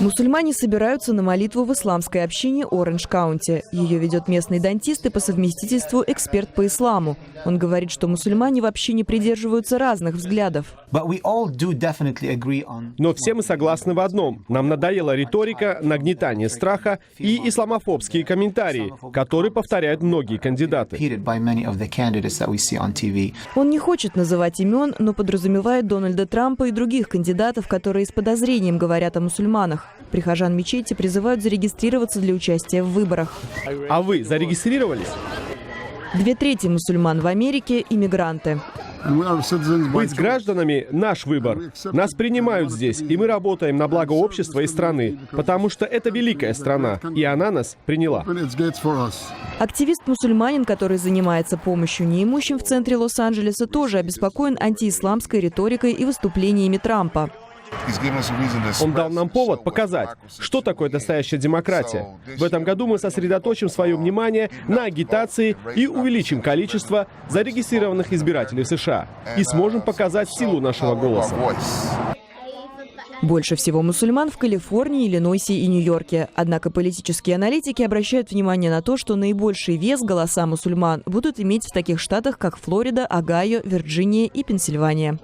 Мусульмане собираются на молитву в исламской общине Оранж-Каунти. Ее ведет местный дантист и по совместительству эксперт по исламу. Он говорит, что мусульмане в общине придерживаются разных взглядов. Но все мы согласны в одном. Нам надоела риторика, нагнетание страха и исламофобские комментарии, которые повторяют многие кандидаты. Он не хочет называть имен, но подразумевает Дональда Трампа и других кандидатов, которые с подозрением говорят о мусульманах. Прихожан мечети призывают зарегистрироваться для участия в выборах. А вы зарегистрировались? 2/3 мусульман в Америке – иммигранты. Быть гражданами – наш выбор. Нас принимают здесь, и мы работаем на благо общества и страны, потому что это великая страна, и она нас приняла. Активист-мусульманин, который занимается помощью неимущим в центре Лос-Анджелеса, тоже обеспокоен антиисламской риторикой и выступлениями Трампа. Он дал нам повод показать, что такое настоящая демократия. В этом году мы сосредоточим свое внимание на агитации и увеличим количество зарегистрированных избирателей в США. И сможем показать силу нашего голоса. Больше всего мусульман в Калифорнии, Иллинойсе и Нью-Йорке. Однако политические аналитики обращают внимание на то, что наибольший вес голоса мусульман будут иметь в таких штатах, как Флорида, Огайо, Вирджиния и Пенсильвания.